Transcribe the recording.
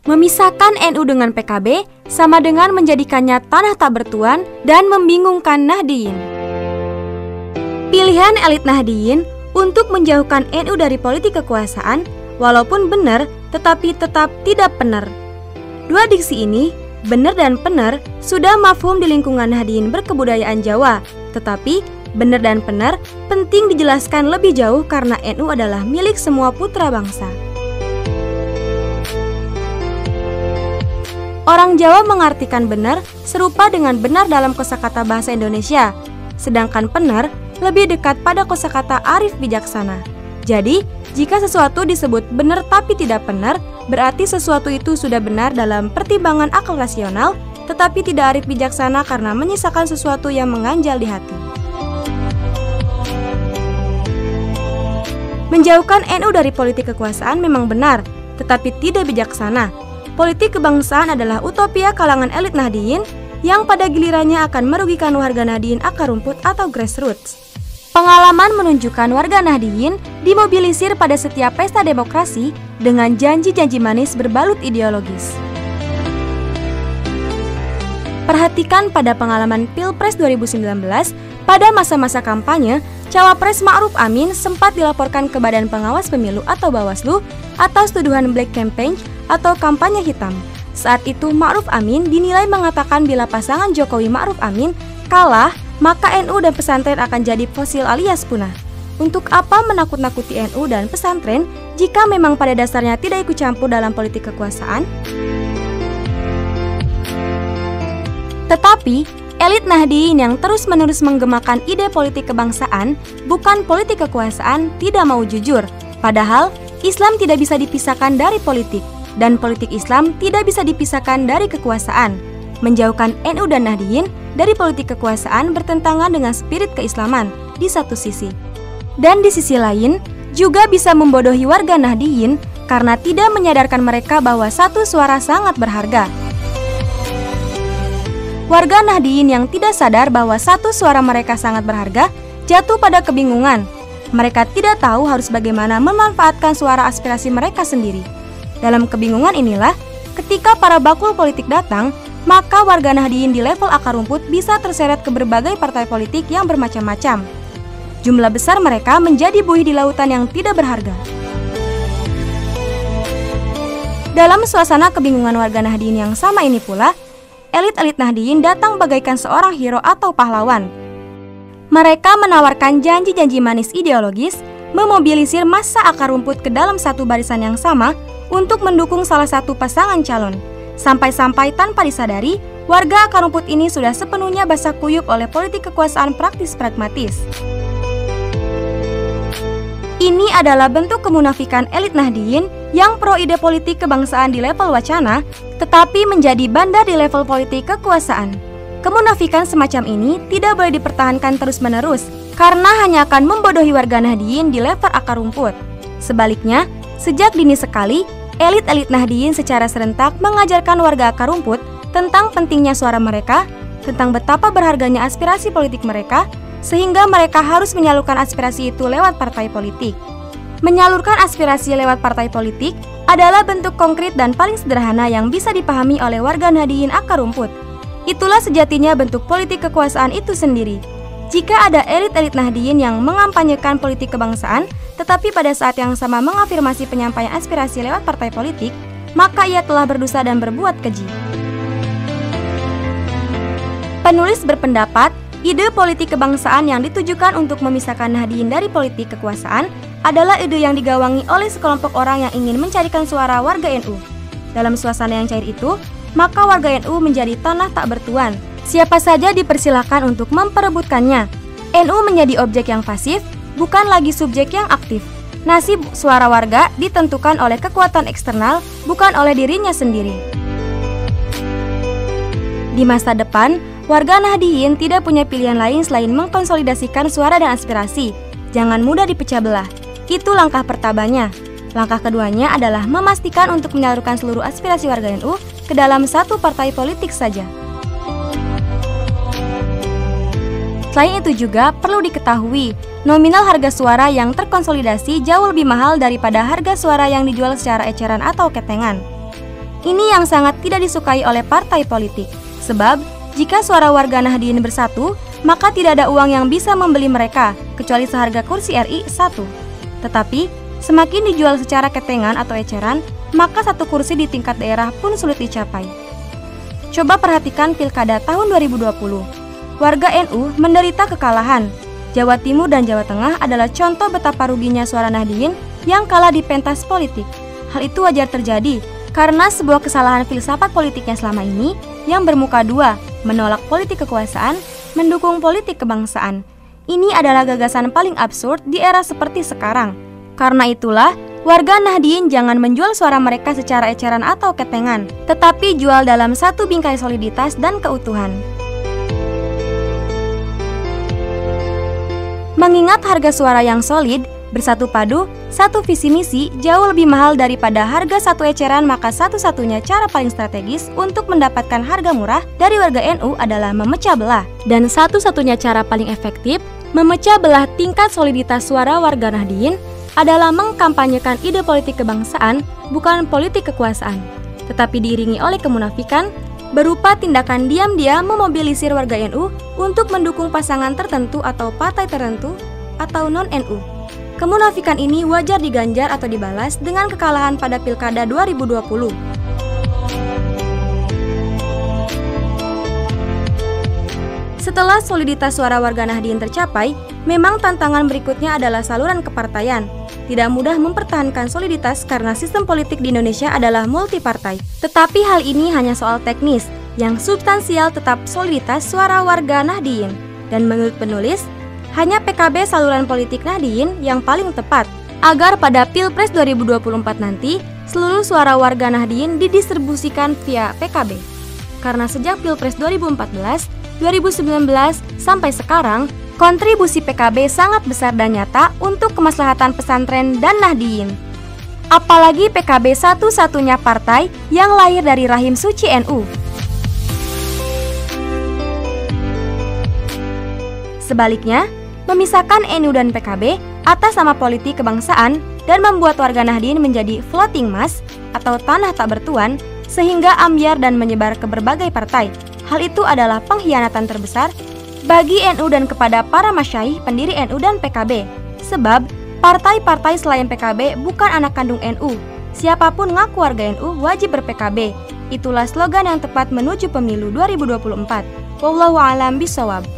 Memisahkan NU dengan PKB sama dengan menjadikannya tanah tak bertuan dan membingungkan Nahdliyin. Pilihan elit Nahdliyin untuk menjauhkan NU dari politik kekuasaan walaupun benar tetapi tetap tidak benar. Dua diksi ini, benar dan benar, sudah mafhum di lingkungan Nahdliyin berkebudayaan Jawa, tetapi benar dan benar penting dijelaskan lebih jauh karena NU adalah milik semua putra bangsa. Orang Jawa mengartikan benar serupa dengan benar dalam kosakata bahasa Indonesia, sedangkan benar lebih dekat pada kosakata arif bijaksana. Jadi, jika sesuatu disebut benar tapi tidak benar, berarti sesuatu itu sudah benar dalam pertimbangan akal rasional, tetapi tidak arif bijaksana karena menyisakan sesuatu yang mengganjal di hati. Menjauhkan NU dari politik kekuasaan memang benar, tetapi tidak bijaksana. Politik kebangsaan adalah utopia kalangan elit Nahdliyin yang pada gilirannya akan merugikan warga Nahdliyin akar rumput atau grassroots. Pengalaman menunjukkan warga Nahdliyin dimobilisir pada setiap pesta demokrasi dengan janji-janji manis berbalut ideologis. Perhatikan pada pengalaman Pilpres 2019, pada masa-masa kampanye, Cawapres Ma'ruf Amin sempat dilaporkan ke Badan Pengawas Pemilu atau Bawaslu atas tuduhan black campaign atau kampanye hitam. Saat itu Ma'ruf Amin dinilai mengatakan bila pasangan Jokowi Ma'ruf Amin kalah, maka NU dan pesantren akan jadi fosil alias punah. Untuk apa menakut-nakuti NU dan pesantren jika memang pada dasarnya tidak ikut campur dalam politik kekuasaan? Tetapi, elit Nahdliyin yang terus-menerus menggemakan ide politik kebangsaan, bukan politik kekuasaan, tidak mau jujur. Padahal, Islam tidak bisa dipisahkan dari politik, dan politik Islam tidak bisa dipisahkan dari kekuasaan. Menjauhkan NU dan Nahdliyin dari politik kekuasaan bertentangan dengan spirit keislaman di satu sisi. Dan di sisi lain, juga bisa membodohi warga Nahdliyin karena tidak menyadarkan mereka bahwa satu suara sangat berharga. Warga Nahdliyin yang tidak sadar bahwa satu suara mereka sangat berharga jatuh pada kebingungan. Mereka tidak tahu harus bagaimana memanfaatkan suara aspirasi mereka sendiri. Dalam kebingungan inilah, ketika para bakul politik datang, maka warga Nahdliyin di level akar rumput bisa terseret ke berbagai partai politik yang bermacam-macam. Jumlah besar mereka menjadi buih di lautan yang tidak berharga. Dalam suasana kebingungan warga Nahdliyin yang sama ini pula, elit-elit Nahdliyin datang bagaikan seorang hero atau pahlawan. Mereka menawarkan janji-janji manis ideologis, memobilisir massa akar rumput ke dalam satu barisan yang sama untuk mendukung salah satu pasangan calon. Sampai-sampai tanpa disadari, warga akar rumput ini sudah sepenuhnya basah kuyup oleh politik kekuasaan praktis pragmatis. Ini adalah bentuk kemunafikan elit Nahdliyin yang pro ide politik kebangsaan di level wacana, tetapi menjadi bandar di level politik kekuasaan. Kemunafikan semacam ini tidak boleh dipertahankan terus-menerus, karena hanya akan membodohi warga Nahdliyin di level akar rumput. Sebaliknya, sejak dini sekali, elit-elit Nahdliyin secara serentak mengajarkan warga akar rumput tentang pentingnya suara mereka, tentang betapa berharganya aspirasi politik mereka, sehingga mereka harus menyalurkan aspirasi itu lewat partai politik. Menyalurkan aspirasi lewat partai politik adalah bentuk konkret dan paling sederhana yang bisa dipahami oleh warga Nahdliyin akar rumput. Itulah sejatinya bentuk politik kekuasaan itu sendiri. Jika ada elit-elit Nahdliyin yang mengampanyekan politik kebangsaan, tetapi pada saat yang sama mengafirmasi penyampaian aspirasi lewat partai politik, maka ia telah berdosa dan berbuat keji. Penulis berpendapat, ide politik kebangsaan yang ditujukan untuk memisahkan Nahdliyin dari politik kekuasaan adalah ide yang digawangi oleh sekelompok orang yang ingin mencarikan suara warga NU. Dalam suasana yang cair itu, maka warga NU menjadi tanah tak bertuan. Siapa saja dipersilakan untuk memperebutkannya. NU menjadi objek yang pasif, bukan lagi subjek yang aktif. Nasib suara warga ditentukan oleh kekuatan eksternal, bukan oleh dirinya sendiri. Di masa depan, warga Nahdliyin tidak punya pilihan lain selain mengkonsolidasikan suara dan aspirasi. Jangan mudah dipecah belah. Itu langkah pertamanya. Langkah keduanya adalah memastikan untuk menyalurkan seluruh aspirasi warga NU ke dalam satu partai politik saja. Selain itu juga perlu diketahui, nominal harga suara yang terkonsolidasi jauh lebih mahal daripada harga suara yang dijual secara eceran atau ketengan. Ini yang sangat tidak disukai oleh partai politik. Sebab, jika suara warga Nahdien bersatu, maka tidak ada uang yang bisa membeli mereka, kecuali seharga kursi RI 1. Tetapi, semakin dijual secara ketengan atau eceran, maka satu kursi di tingkat daerah pun sulit dicapai. Coba perhatikan pilkada tahun 2020. Warga NU menderita kekalahan. Jawa Timur dan Jawa Tengah adalah contoh betapa ruginya suara Nahdien yang kalah di pentas politik. Hal itu wajar terjadi karena sebuah kesalahan filsafat politiknya selama ini yang bermuka dua, menolak politik kekuasaan, mendukung politik kebangsaan. Ini adalah gagasan paling absurd di era seperti sekarang. Karena itulah, warga Nahdien jangan menjual suara mereka secara eceran atau ketengan, tetapi jual dalam satu bingkai soliditas dan keutuhan. Mengingat harga suara yang solid, bersatu padu, satu visi misi jauh lebih mahal daripada harga satu eceran, maka satu-satunya cara paling strategis untuk mendapatkan harga murah dari warga NU adalah memecah belah. Dan satu-satunya cara paling efektif memecah belah tingkat soliditas suara warga Nahdien adalah mengkampanyekan ide politik kebangsaan, bukan politik kekuasaan, tetapi diiringi oleh kemunafikan, berupa tindakan diam-diam memobilisir warga NU untuk mendukung pasangan tertentu atau partai tertentu atau non-NU. Kemunafikan ini wajar diganjar atau dibalas dengan kekalahan pada Pilkada 2020. Setelah soliditas suara warga Nahdien tercapai, memang tantangan berikutnya adalah saluran kepartaian. Tidak mudah mempertahankan soliditas karena sistem politik di Indonesia adalah multipartai. Tetapi hal ini hanya soal teknis, yang substansial tetap soliditas suara warga Nahdien. Dan menurut penulis, hanya PKB saluran politik Nahdien yang paling tepat, agar pada Pilpres 2024 nanti, seluruh suara warga Nahdien didistribusikan via PKB. Karena sejak Pilpres 2014, 2019, sampai sekarang, kontribusi PKB sangat besar dan nyata untuk kemaslahatan pesantren dan Nahdien. Apalagi PKB satu-satunya partai yang lahir dari rahim suci NU. Sebaliknya, memisahkan NU dan PKB atas nama politik kebangsaan dan membuat warga Nahdien menjadi floating mass atau tanah tak bertuan sehingga ambyar dan menyebar ke berbagai partai. Hal itu adalah pengkhianatan terbesar bagi NU dan kepada para masyaikh pendiri NU dan PKB. Sebab, partai-partai selain PKB bukan anak kandung NU. Siapapun ngaku warga NU wajib ber-PKB. Itulah slogan yang tepat menuju pemilu 2024. Wallahu a'lam bishawab.